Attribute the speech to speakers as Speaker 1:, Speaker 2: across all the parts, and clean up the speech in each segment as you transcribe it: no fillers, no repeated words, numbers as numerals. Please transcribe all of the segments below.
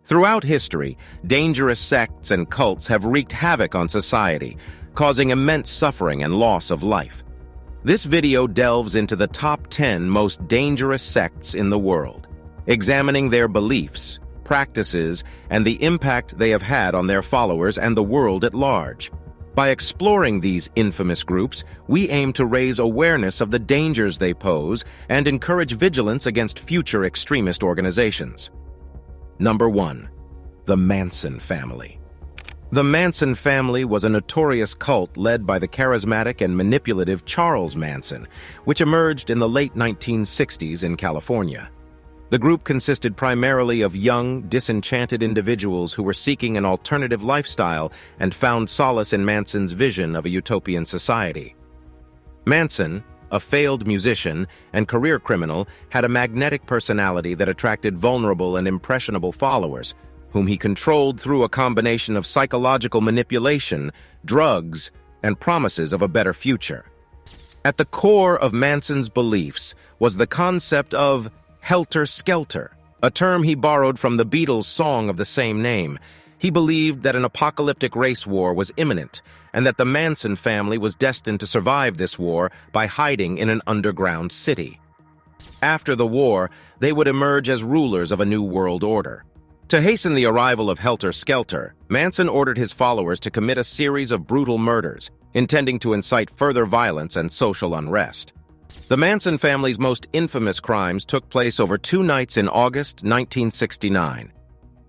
Speaker 1: Throughout history, dangerous sects and cults have wreaked havoc on society, causing immense suffering and loss of life. This video delves into the top 10 most dangerous sects in the world, examining their beliefs, practices, and the impact they have had on their followers and the world at large. By exploring these infamous groups, we aim to raise awareness of the dangers they pose and encourage vigilance against future extremist organizations. Number 1. The Manson family. The Manson family was a notorious cult led by the charismatic and manipulative Charles Manson, which emerged in the late 1960s in California. The group consisted primarily of young, disenchanted individuals who were seeking an alternative lifestyle and found solace in Manson's vision of a utopian society. Manson, a failed musician and career criminal, had a magnetic personality that attracted vulnerable and impressionable followers, whom he controlled through a combination of psychological manipulation, drugs, and promises of a better future. At the core of Manson's beliefs was the concept of helter-skelter, a term he borrowed from the Beatles' song of the same name. He believed that an apocalyptic race war was imminent, and that the Manson family was destined to survive this war by hiding in an underground city. After the war, they would emerge as rulers of a new world order. To hasten the arrival of helter-skelter, Manson ordered his followers to commit a series of brutal murders, intending to incite further violence and social unrest. The Manson family's most infamous crimes took place over 2 nights in August 1969.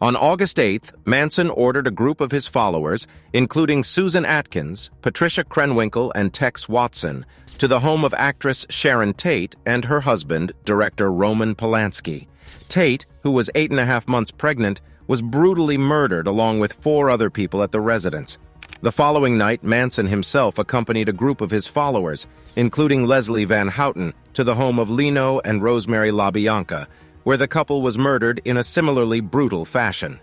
Speaker 1: On August 8th, Manson ordered a group of his followers, including Susan Atkins, Patricia Krenwinkel, and Tex Watson, to the home of actress Sharon Tate and her husband, director Roman Polanski. Tate, who was 8.5 months pregnant, was brutally murdered along with 4 other people at the residence. The following night, Manson himself accompanied a group of his followers, including Leslie Van Houten, to the home of Lino and Rosemary LaBianca, where the couple was murdered in a similarly brutal fashion.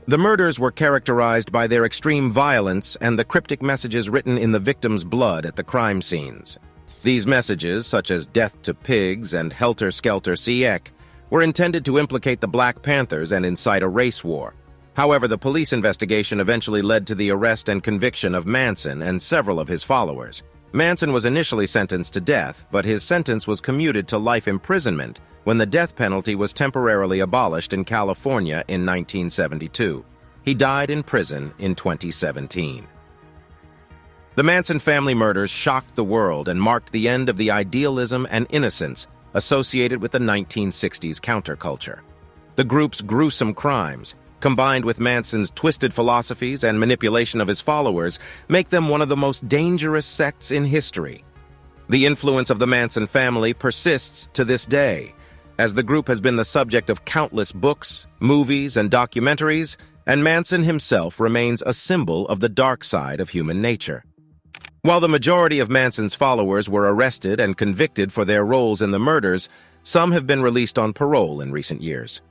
Speaker 1: The murders were characterized by their extreme violence and the cryptic messages written in the victims' blood at the crime scenes. These messages, such as "Death to Pigs" and "Helter Skelter Siek," were intended to implicate the Black Panthers and incite a race war. However, the police investigation eventually led to the arrest and conviction of Manson and several of his followers. Manson was initially sentenced to death, but his sentence was commuted to life imprisonment when the death penalty was temporarily abolished in California in 1972. He died in prison in 2017. The Manson family murders shocked the world and marked the end of the idealism and innocence associated with the 1960s counterculture. The group's gruesome crimes, combined with Manson's twisted philosophies and manipulation of his followers, make them one of the most dangerous sects in history. The influence of the Manson family persists to this day, as the group has been the subject of countless books, movies, and documentaries, and Manson himself remains a symbol of the dark side of human nature. While the majority of Manson's followers were arrested and convicted for their roles in the murders, some have been released on parole in recent years.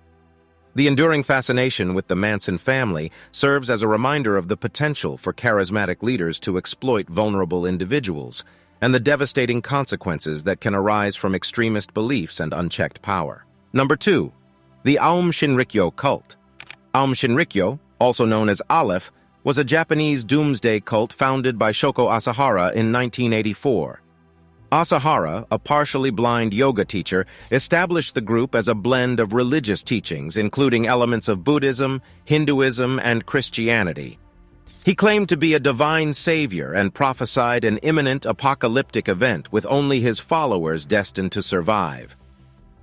Speaker 1: The enduring fascination with the Manson family serves as a reminder of the potential for charismatic leaders to exploit vulnerable individuals and the devastating consequences that can arise from extremist beliefs and unchecked power. Number 2. The Aum Shinrikyo cult. Aum Shinrikyo, also known as Aleph, was a Japanese doomsday cult founded by Shoko Asahara in 1984. Asahara, a partially blind yoga teacher, established the group as a blend of religious teachings, including elements of Buddhism, Hinduism, and Christianity. He claimed to be a divine savior and prophesied an imminent apocalyptic event with only his followers destined to survive.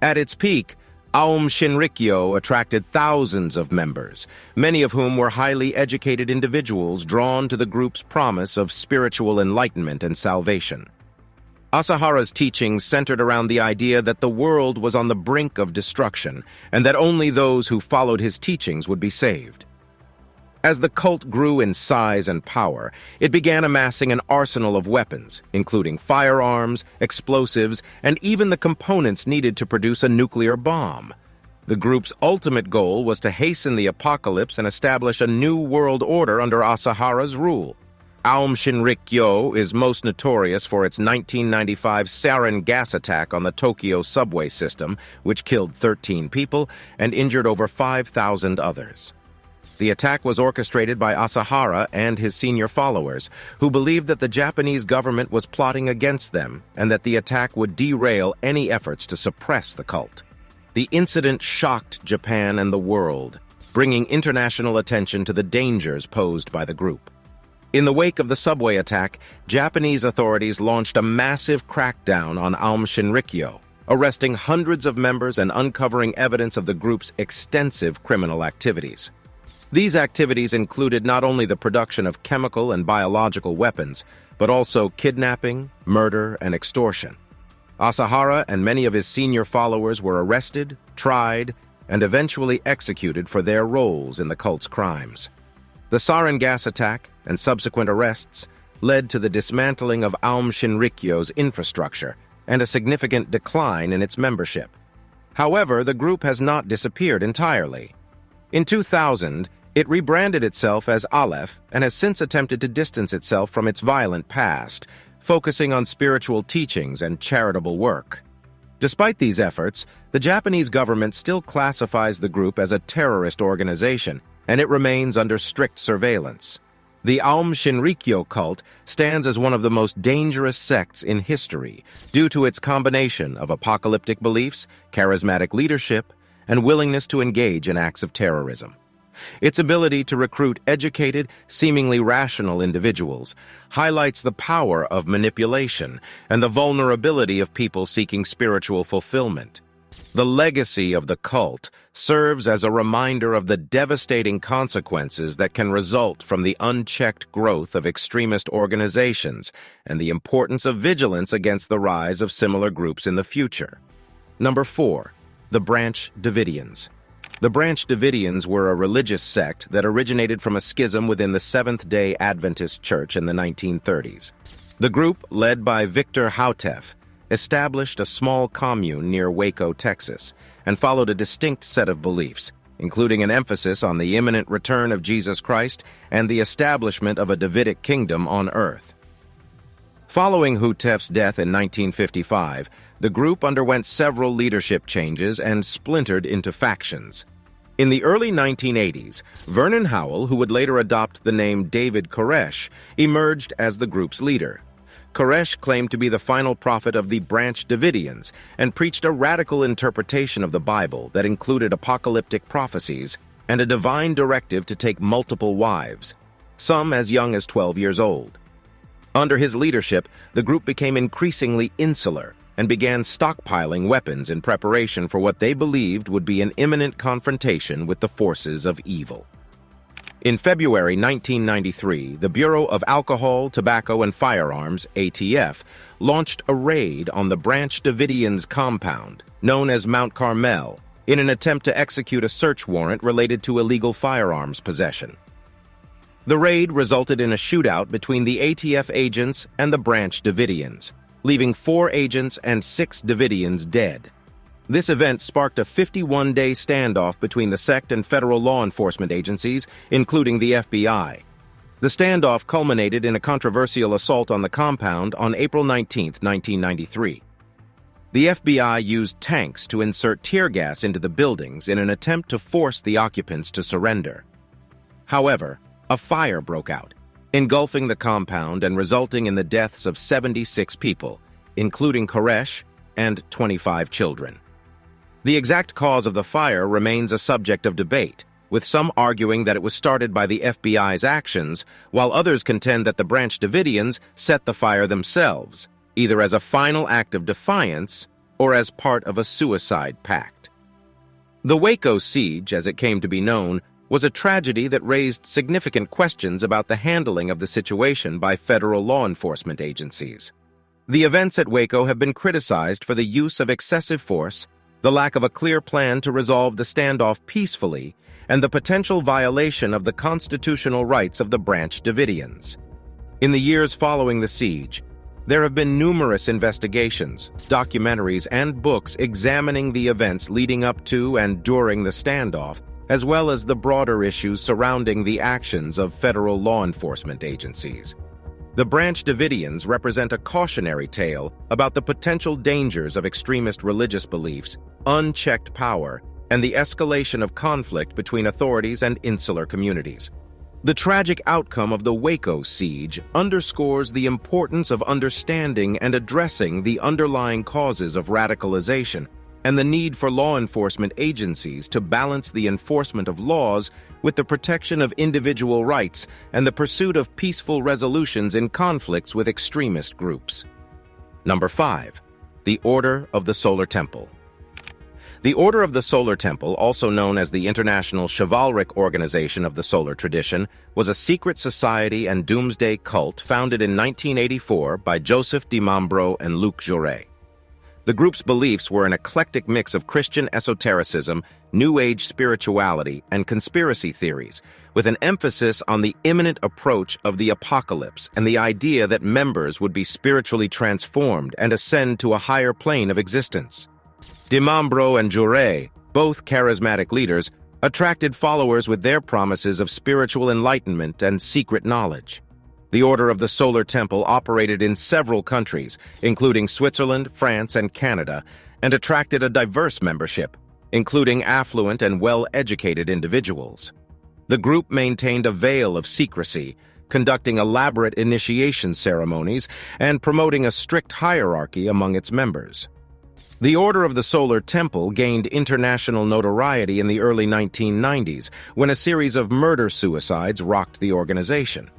Speaker 1: At its peak, Aum Shinrikyo attracted thousands of members, many of whom were highly educated individuals drawn to the group's promise of spiritual enlightenment and salvation. Asahara's teachings centered around the idea that the world was on the brink of destruction and that only those who followed his teachings would be saved. As the cult grew in size and power, it began amassing an arsenal of weapons, including firearms, explosives, and even the components needed to produce a nuclear bomb. The group's ultimate goal was to hasten the apocalypse and establish a new world order under Asahara's rule. Aum Shinrikyo is most notorious for its 1995 sarin gas attack on the Tokyo subway system, which killed 13 people and injured over 5,000 others. The attack was orchestrated by Asahara and his senior followers, who believed that the Japanese government was plotting against them and that the attack would derail any efforts to suppress the cult. The incident shocked Japan and the world, bringing international attention to the dangers posed by the group. In the wake of the subway attack, Japanese authorities launched a massive crackdown on Aum Shinrikyo, arresting hundreds of members and uncovering evidence of the group's extensive criminal activities. These activities included not only the production of chemical and biological weapons, but also kidnapping, murder, and extortion. Asahara and many of his senior followers were arrested, tried, and eventually executed for their roles in the cult's crimes. The sarin gas attack and subsequent arrests led to the dismantling of Aum Shinrikyo's infrastructure and a significant decline in its membership. However, the group has not disappeared entirely. In 2000, it rebranded itself as Aleph and has since attempted to distance itself from its violent past, focusing on spiritual teachings and charitable work. Despite these efforts, the Japanese government still classifies the group as a terrorist organization, and it remains under strict surveillance. The Aum Shinrikyo cult stands as one of the most dangerous sects in history due to its combination of apocalyptic beliefs, charismatic leadership, and willingness to engage in acts of terrorism. Its ability to recruit educated, seemingly rational individuals highlights the power of manipulation and the vulnerability of people seeking spiritual fulfillment. The legacy of the cult serves as a reminder of the devastating consequences that can result from the unchecked growth of extremist organizations and the importance of vigilance against the rise of similar groups in the future. Number 4. The Branch Davidians. The Branch Davidians were a religious sect that originated from a schism within the Seventh-day Adventist Church in the 1930s. The group, led by Victor Hautef, established a small commune near Waco, Texas, and followed a distinct set of beliefs, including an emphasis on the imminent return of Jesus Christ and the establishment of a Davidic kingdom on earth. Following Hautef's death in 1955, the group underwent several leadership changes and splintered into factions. In the early 1980s, Vernon Howell, who would later adopt the name David Koresh, emerged as the group's leader. Koresh claimed to be the final prophet of the Branch Davidians and preached a radical interpretation of the Bible that included apocalyptic prophecies and a divine directive to take multiple wives, some as young as 12 years old. Under his leadership, the group became increasingly insular and began stockpiling weapons in preparation for what they believed would be an imminent confrontation with the forces of evil. In February 1993, the Bureau of Alcohol, Tobacco, and Firearms, ATF, launched a raid on the Branch Davidians compound, known as Mount Carmel, in an attempt to execute a search warrant related to illegal firearms possession. The raid resulted in a shootout between the ATF agents and the Branch Davidians, leaving 4 agents and 6 Davidians dead. This event sparked a 51-day standoff between the sect and federal law enforcement agencies, including the FBI. The standoff culminated in a controversial assault on the compound on April 19, 1993. The FBI used tanks to insert tear gas into the buildings in an attempt to force the occupants to surrender. However, a fire broke out, engulfing the compound and resulting in the deaths of 76 people, including Koresh and 25 children. The exact cause of the fire remains a subject of debate, with some arguing that it was started by the FBI's actions, while others contend that the Branch Davidians set the fire themselves, either as a final act of defiance or as part of a suicide pact. The Waco siege, as it came to be known, was a tragedy that raised significant questions about the handling of the situation by federal law enforcement agencies. The events at Waco have been criticized for the use of excessive force, the lack of a clear plan to resolve the standoff peacefully, and the potential violation of the constitutional rights of the Branch Davidians. In the years following the siege, there have been numerous investigations, documentaries, and books examining the events leading up to and during the standoff, as well as the broader issues surrounding the actions of federal law enforcement agencies. The Branch Davidians represent a cautionary tale about the potential dangers of extremist religious beliefs, unchecked power, and the escalation of conflict between authorities and insular communities. The tragic outcome of the Waco siege underscores the importance of understanding and addressing the underlying causes of radicalization and the need for law enforcement agencies to balance the enforcement of laws with the protection of individual rights and the pursuit of peaceful resolutions in conflicts with extremist groups. Number 5. The Order of the Solar Temple. The Order of the Solar Temple, also known as the International Chivalric Organization of the Solar Tradition, was a secret society and doomsday cult founded in 1984 by Joseph DiMambro and Luc Jouret. The group's beliefs were an eclectic mix of Christian esotericism, New Age spirituality, and conspiracy theories, with an emphasis on the imminent approach of the apocalypse and the idea that members would be spiritually transformed and ascend to a higher plane of existence. DiMambro and Jouret, both charismatic leaders, attracted followers with their promises of spiritual enlightenment and secret knowledge. The Order of the Solar Temple operated in several countries, including Switzerland, France, and Canada, and attracted a diverse membership, including affluent and well-educated individuals. The group maintained a veil of secrecy, conducting elaborate initiation ceremonies and promoting a strict hierarchy among its members. The Order of the Solar Temple gained international notoriety in the early 1990s when a series of murder-suicides rocked the organization.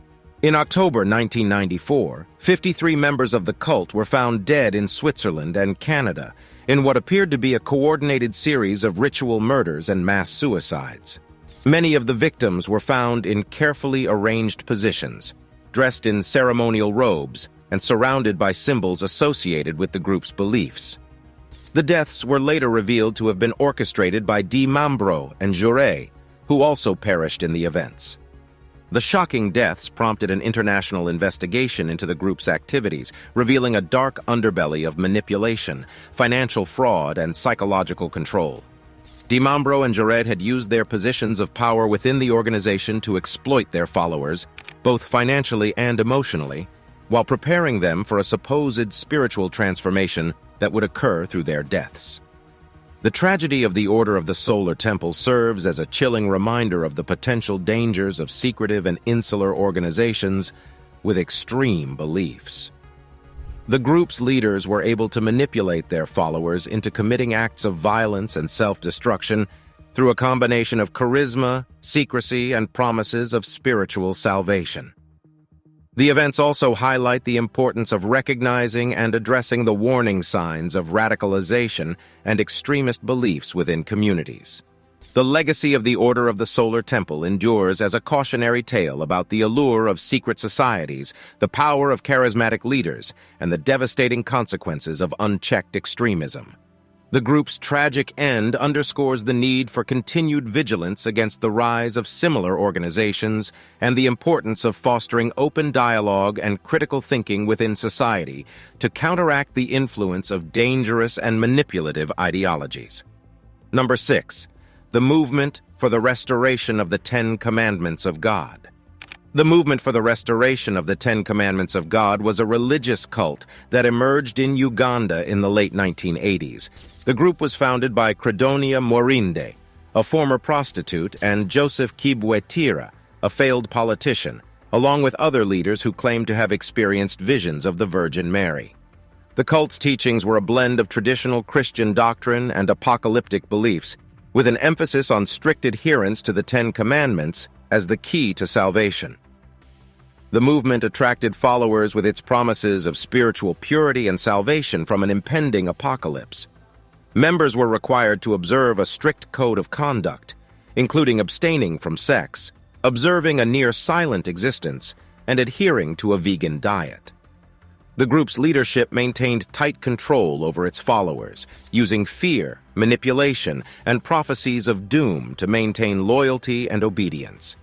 Speaker 1: In October 1994, 53 members of the cult were found dead in Switzerland and Canada in what appeared to be a coordinated series of ritual murders and mass suicides. Many of the victims were found in carefully arranged positions, dressed in ceremonial robes, and surrounded by symbols associated with the group's beliefs. The deaths were later revealed to have been orchestrated by DiMambro and Jouret, who also perished in the events. The shocking deaths prompted an international investigation into the group's activities, revealing a dark underbelly of manipulation, financial fraud, and psychological control. DiMambro and Jouret had used their positions of power within the organization to exploit their followers, both financially and emotionally, while preparing them for a supposed spiritual transformation that would occur through their deaths. The tragedy of the Order of the Solar Temple serves as a chilling reminder of the potential dangers of secretive and insular organizations with extreme beliefs. The group's leaders were able to manipulate their followers into committing acts of violence and self-destruction through a combination of charisma, secrecy, and promises of spiritual salvation. The events also highlight the importance of recognizing and addressing the warning signs of radicalization and extremist beliefs within communities. The legacy of the Order of the Solar Temple endures as a cautionary tale about the allure of secret societies, the power of charismatic leaders, and the devastating consequences of unchecked extremism. The group's tragic end underscores the need for continued vigilance against the rise of similar organizations and the importance of fostering open dialogue and critical thinking within society to counteract the influence of dangerous and manipulative ideologies. Number 6. The Movement for the Restoration of the Ten Commandments of God. The movement for the restoration of the Ten Commandments of God was a religious cult that emerged in Uganda in the late 1980s. The group was founded by Credonia Morinde, a former prostitute, and Joseph Kibwetira, a failed politician, along with other leaders who claimed to have experienced visions of the Virgin Mary. The cult's teachings were a blend of traditional Christian doctrine and apocalyptic beliefs, with an emphasis on strict adherence to the Ten Commandments as the key to salvation. The movement attracted followers with its promises of spiritual purity and salvation from an impending apocalypse. Members were required to observe a strict code of conduct, including abstaining from sex, observing a near-silent existence, and adhering to a vegan diet. The group's leadership maintained tight control over its followers, using fear, manipulation, and prophecies of doom to maintain loyalty and obedience.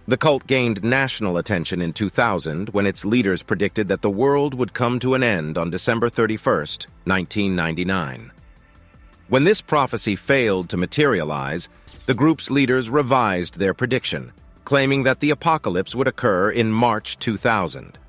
Speaker 1: The cult gained national attention in 2000 when its leaders predicted that the world would come to an end on December 31, 1999. When this prophecy failed to materialize, the group's leaders revised their prediction, claiming that the apocalypse would occur in March 2000.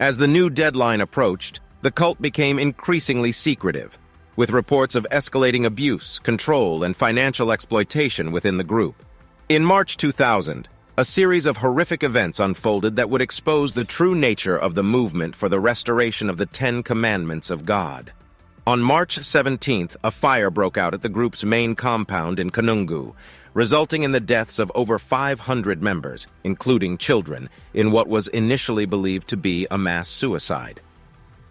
Speaker 1: As the new deadline approached, the cult became increasingly secretive, with reports of escalating abuse, control, and financial exploitation within the group. In March 2000, a series of horrific events unfolded that would expose the true nature of the movement for the restoration of the Ten Commandments of God. On March 17th, a fire broke out at the group's main compound in Kanungu, resulting in the deaths of over 500 members, including children, in what was initially believed to be a mass suicide.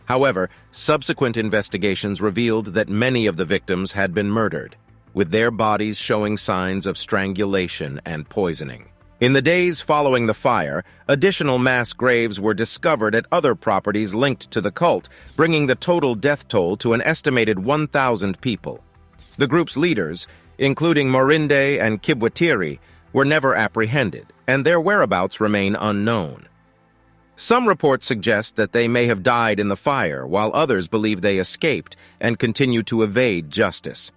Speaker 1: However, subsequent investigations revealed that many of the victims had been murdered, with their bodies showing signs of strangulation and poisoning. In the days following the fire, additional mass graves were discovered at other properties linked to the cult, bringing the total death toll to an estimated 1,000 people. The group's leaders, including Morinde and Kibwetiri, were never apprehended, and their whereabouts remain unknown. Some reports suggest that they may have died in the fire, while others believe they escaped and continue to evade justice.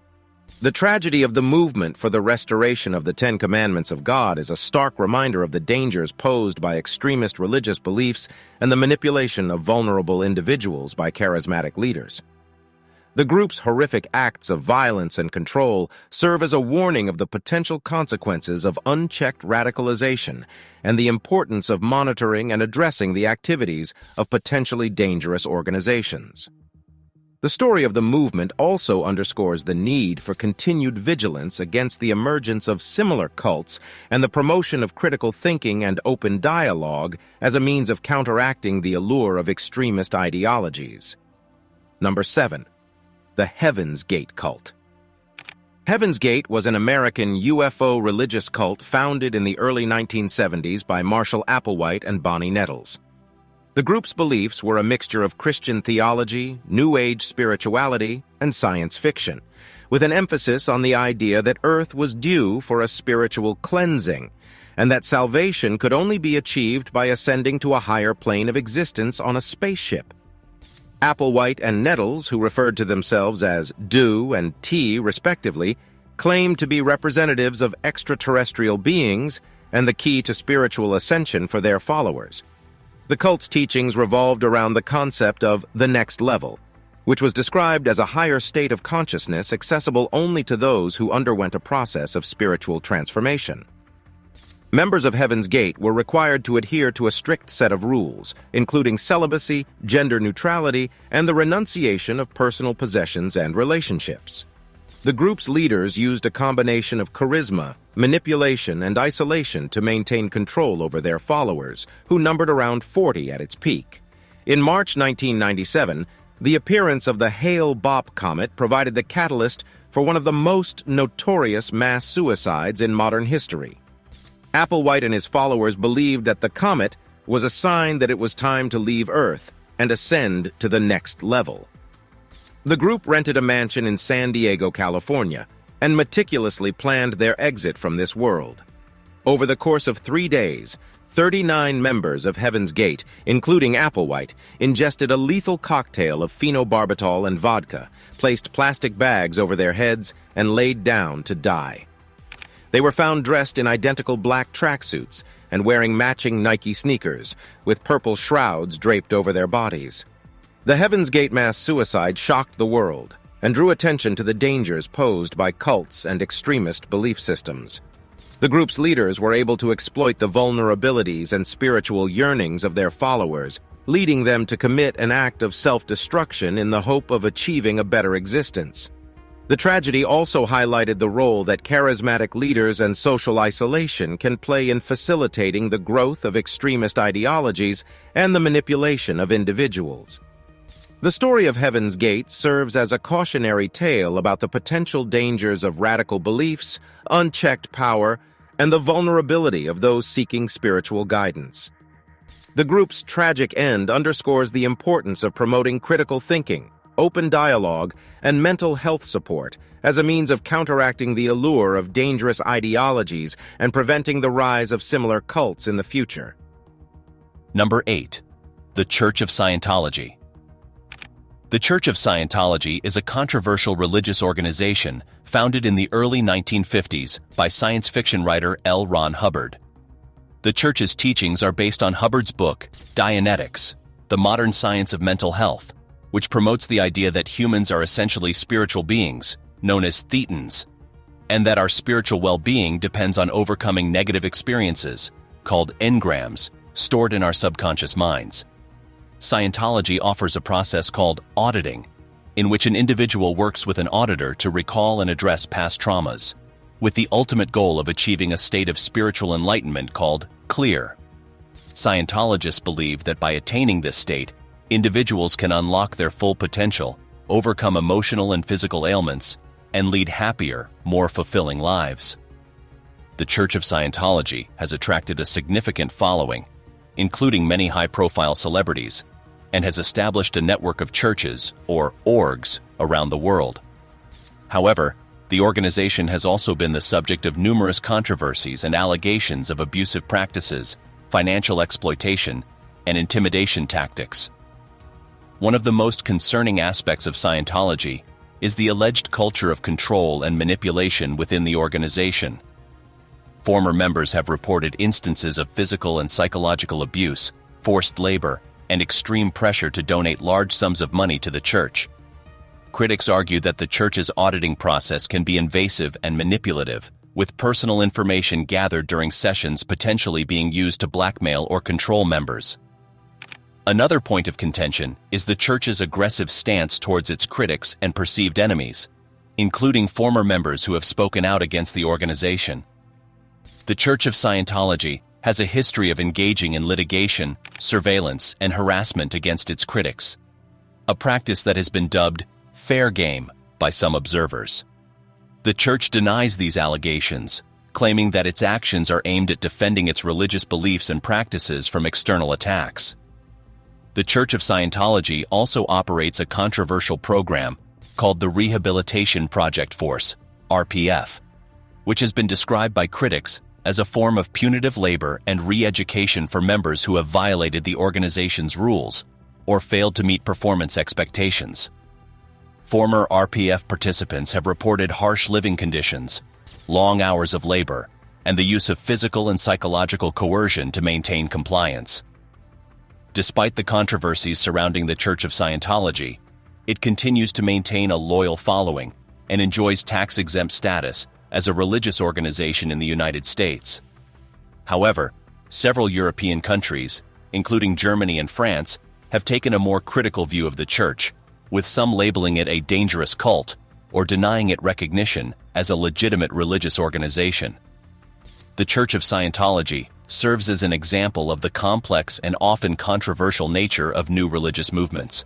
Speaker 1: The tragedy of the movement for the restoration of the Ten Commandments of God is a stark reminder of the dangers posed by extremist religious beliefs and the manipulation of vulnerable individuals by charismatic leaders. The group's horrific acts of violence and control serve as a warning of the potential consequences of unchecked radicalization and the importance of monitoring and addressing the activities of potentially dangerous organizations. The story of the movement also underscores the need for continued vigilance against the emergence of similar cults and the promotion of critical thinking and open dialogue as a means of counteracting the allure of extremist ideologies. Number 7. The Heaven's Gate Cult. Heaven's Gate was an American UFO religious cult founded in the early 1970s by Marshall Applewhite and Bonnie Nettles. The group's beliefs were a mixture of Christian theology, New Age spirituality, and science fiction, with an emphasis on the idea that Earth was due for a spiritual cleansing, and that salvation could only be achieved by ascending to a higher plane of existence on a spaceship. Applewhite and Nettles, who referred to themselves as Do and T respectively, claimed to be representatives of extraterrestrial beings and the key to spiritual ascension for their followers. The cult's teachings revolved around the concept of the next level, which was described as a higher state of consciousness accessible only to those who underwent a process of spiritual transformation. Members of Heaven's Gate were required to adhere to a strict set of rules, including celibacy, gender neutrality, and the renunciation of personal possessions and relationships. The group's leaders used a combination of charisma, manipulation, and isolation to maintain control over their followers, who numbered around 40 at its peak. In March 1997, the appearance of the Hale-Bopp comet provided the catalyst for one of the most notorious mass suicides in modern history. Applewhite and his followers believed that the comet was a sign that it was time to leave Earth and ascend to the next level. The group rented a mansion in San Diego, California, and meticulously planned their exit from this world. Over the course of 3 days, 39 members of Heaven's Gate, including Applewhite, ingested a lethal cocktail of phenobarbital and vodka, placed plastic bags over their heads, and laid down to die. They were found dressed in identical black tracksuits and wearing matching Nike sneakers, with purple shrouds draped over their bodies. The Heaven's Gate mass suicide shocked the world and drew attention to the dangers posed by cults and extremist belief systems. The group's leaders were able to exploit the vulnerabilities and spiritual yearnings of their followers, leading them to commit an act of self-destruction in the hope of achieving a better existence. The tragedy also highlighted the role that charismatic leaders and social isolation can play in facilitating the growth of extremist ideologies and the manipulation of individuals. The story of Heaven's Gate serves as a cautionary tale about the potential dangers of radical beliefs, unchecked power, and the vulnerability of those seeking spiritual guidance. The group's tragic end underscores the importance of promoting critical thinking, open dialogue, and mental health support as a means of counteracting the allure of dangerous ideologies and preventing the rise of similar cults in the future.
Speaker 2: Number 8. The Church of Scientology. The Church of Scientology is a controversial religious organization founded in the early 1950s by science fiction writer L. Ron Hubbard. The Church's teachings are based on Hubbard's book, Dianetics, the modern science of mental health, which promotes the idea that humans are essentially spiritual beings, known as thetans, and that our spiritual well-being depends on overcoming negative experiences, called engrams, stored in our subconscious minds. Scientology offers a process called auditing, in which an individual works with an auditor to recall and address past traumas, with the ultimate goal of achieving a state of spiritual enlightenment called clear. Scientologists believe that by attaining this state, individuals can unlock their full potential, overcome emotional and physical ailments, and lead happier, more fulfilling lives. The Church of Scientology has attracted a significant following, including many high-profile celebrities, and has established a network of churches, or orgs, around the world. However, the organization has also been the subject of numerous controversies and allegations of abusive practices, financial exploitation, and intimidation tactics. One of the most concerning aspects of Scientology is the alleged culture of control and manipulation within the organization. Former members have reported instances of physical and psychological abuse, forced labor, and extreme pressure to donate large sums of money to the church. Critics argue that the church's auditing process can be invasive and manipulative, with personal information gathered during sessions potentially being used to blackmail or control members. Another point of contention is the church's aggressive stance towards its critics and perceived enemies, including former members who have spoken out against the organization. The Church of Scientology has a history of engaging in litigation, surveillance, and harassment against its critics, a practice that has been dubbed fair game by some observers. The church denies these allegations, claiming that its actions are aimed at defending its religious beliefs and practices from external attacks. The Church of Scientology also operates a controversial program called the Rehabilitation Project Force, RPF, which has been described by critics as a form of punitive labor and re-education for members who have violated the organization's rules or failed to meet performance expectations. Former RPF participants have reported harsh living conditions, long hours of labor, and the use of physical and psychological coercion to maintain compliance. Despite the controversies surrounding the Church of Scientology, it continues to maintain a loyal following and enjoys tax-exempt status as a religious organization in the United States. However, several European countries, including Germany and France, have taken a more critical view of the church, with some labeling it a dangerous cult or denying it recognition as a legitimate religious organization. The Church of Scientology serves as an example of the complex and often controversial nature of new religious movements.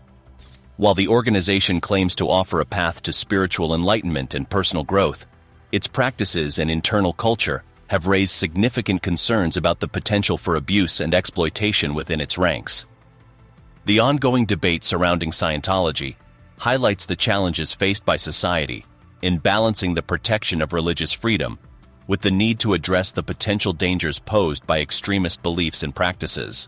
Speaker 2: While the organization claims to offer a path to spiritual enlightenment and personal growth, its practices and internal culture have raised significant concerns about the potential for abuse and exploitation within its ranks. The ongoing debate surrounding Scientology highlights the challenges faced by society in balancing the protection of religious freedom with the need to address the potential dangers posed by extremist beliefs and practices.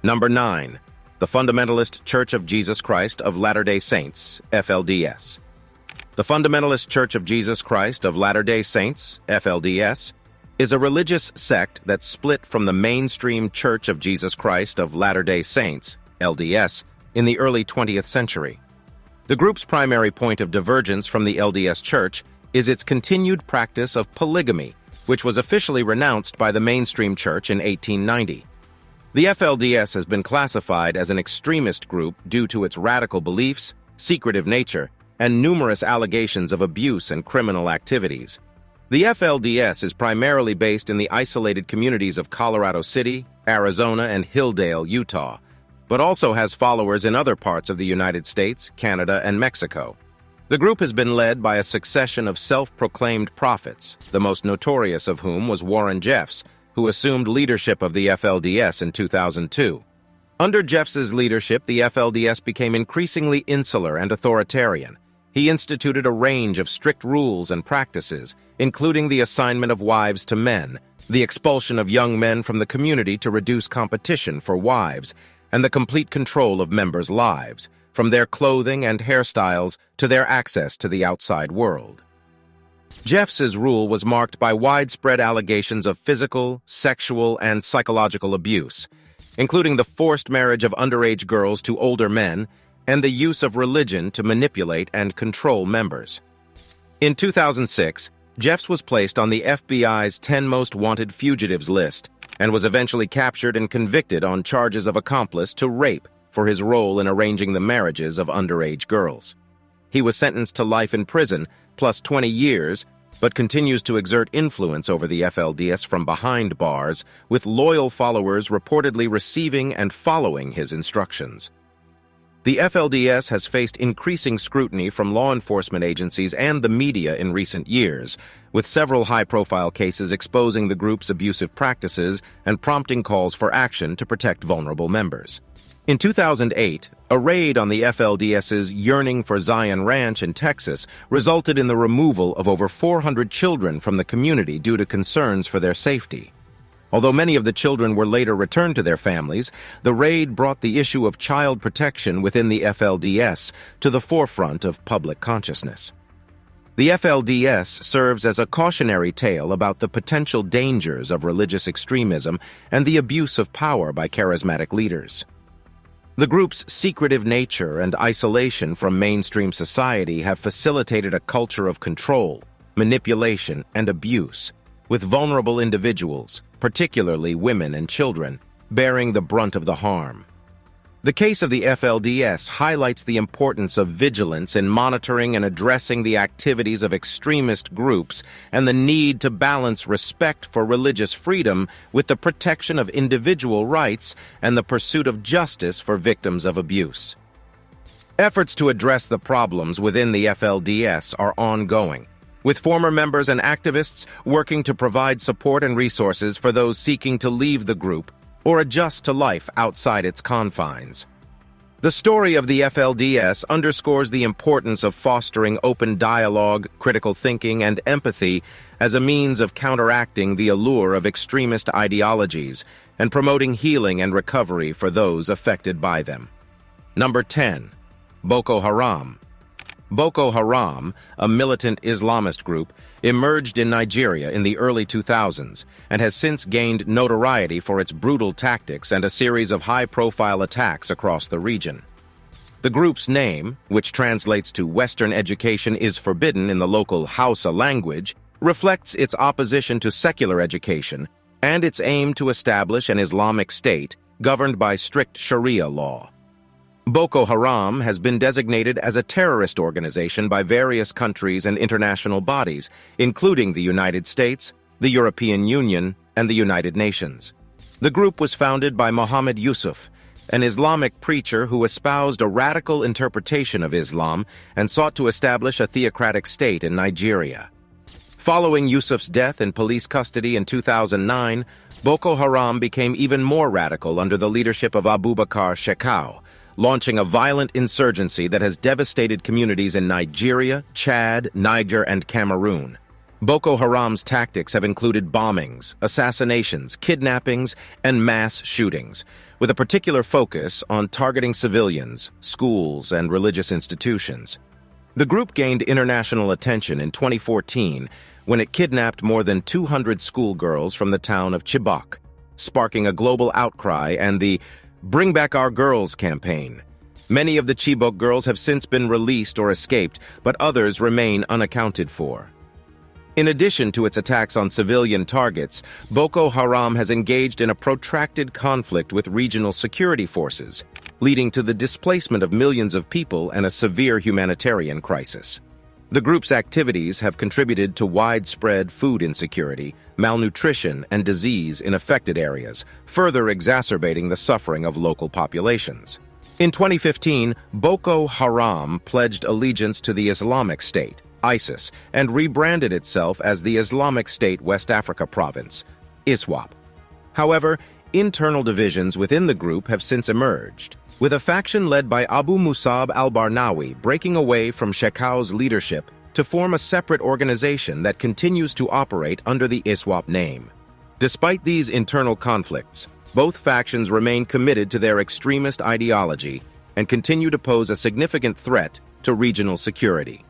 Speaker 1: Number 9. The Fundamentalist Church of Jesus Christ of Latter-day Saints, FLDS. The Fundamentalist Church of Jesus Christ of Latter-day Saints, FLDS, is a religious sect that split from the mainstream Church of Jesus Christ of Latter-day Saints, LDS, in the early 20th century. The group's primary point of divergence from the LDS Church is its continued practice of polygamy, which was officially renounced by the mainstream Church in 1890. The FLDS has been classified as an extremist group due to its radical beliefs, secretive nature, and numerous allegations of abuse and criminal activities. The FLDS is primarily based in the isolated communities of Colorado City, Arizona, and Hilldale, Utah, but also has followers in other parts of the United States, Canada, and Mexico. The group has been led by a succession of self-proclaimed prophets, the most notorious of whom was Warren Jeffs, who assumed leadership of the FLDS in 2002. Under Jeffs' leadership, the FLDS became increasingly insular and authoritarian. He instituted a range of strict rules and practices, including the assignment of wives to men, the expulsion of young men from the community to reduce competition for wives, and the complete control of members' lives, from their clothing and hairstyles to their access to the outside world. Jeffs' rule was marked by widespread allegations of physical, sexual, and psychological abuse. including the forced marriage of underage girls to older men and the use of religion to manipulate and control members. In 2006, Jeffs was placed on the FBI's 10 Most Wanted Fugitives list and was eventually captured and convicted on charges of accomplice to rape for his role in arranging the marriages of underage girls. He was sentenced to life in prison, plus 20 years, but continues to exert influence over the FLDS from behind bars, with loyal followers reportedly receiving and following his instructions. The FLDS has faced increasing scrutiny from law enforcement agencies and the media in recent years, with several high-profile cases exposing the group's abusive practices and prompting calls for action to protect vulnerable members. In 2008, a raid on the FLDS's Yearning for Zion Ranch in Texas resulted in the removal of over 400 children from the community due to concerns for their safety. Although many of the children were later returned to their families, the raid brought the issue of child protection within the FLDS to the forefront of public consciousness. The FLDS serves as a cautionary tale about the potential dangers of religious extremism and the abuse of power by charismatic leaders. The group's secretive nature and isolation from mainstream society have facilitated a culture of control, manipulation, and abuse, with vulnerable individuals, particularly women and children, bearing the brunt of the harm. The case of the FLDS highlights the importance of vigilance in monitoring and addressing the activities of extremist groups and the need to balance respect for religious freedom with the protection of individual rights and the pursuit of justice for victims of abuse. Efforts to address the problems within the FLDS are ongoing, with former members and activists working to provide support and resources for those seeking to leave the group or adjust to life outside its confines. The story of the FLDS underscores the importance of fostering open dialogue, critical thinking, and empathy as a means of counteracting the allure of extremist ideologies and promoting healing and recovery for those affected by them. Number 10. Boko Haram. Boko Haram, a militant Islamist group, emerged in Nigeria in the early 2000s and has since gained notoriety for its brutal tactics and a series of high-profile attacks across the region. The group's name, which translates to Western education is forbidden in the local Hausa language, reflects its opposition to secular education and its aim to establish an Islamic state governed by strict Sharia law. Boko Haram has been designated as a terrorist organization by various countries and international bodies, including the United States, the European Union, and the United Nations. The group was founded by Muhammad Yusuf, an Islamic preacher who espoused a radical interpretation of Islam and sought to establish a theocratic state in Nigeria. Following Yusuf's death in police custody in 2009, Boko Haram became even more radical under the leadership of Abubakar Shekau, launching a violent insurgency that has devastated communities in Nigeria, Chad, Niger, and Cameroon. Boko Haram's tactics have included bombings, assassinations, kidnappings, and mass shootings, with a particular focus on targeting civilians, schools, and religious institutions. The group gained international attention in 2014 when it kidnapped more than 200 schoolgirls from the town of Chibok, sparking a global outcry and the Bring Back Our Girls campaign. Many of the Chibok girls have since been released or escaped, but others remain unaccounted for. In addition to its attacks on civilian targets, Boko Haram has engaged in a protracted conflict with regional security forces, leading to the displacement of millions of people and a severe humanitarian crisis. The group's activities have contributed to widespread food insecurity, malnutrition, and disease in affected areas, further exacerbating the suffering of local populations. In 2015, Boko Haram pledged allegiance to the Islamic State, ISIS, and rebranded itself as the Islamic State West Africa Province, ISWAP. However, internal divisions within the group have since emerged, with a faction led by Abu Musab al-Barnawi breaking away from Shekau's leadership to form a separate organization that continues to operate under the ISWAP name. Despite these internal conflicts, both factions remain committed to their extremist ideology and continue to pose a significant threat to regional security.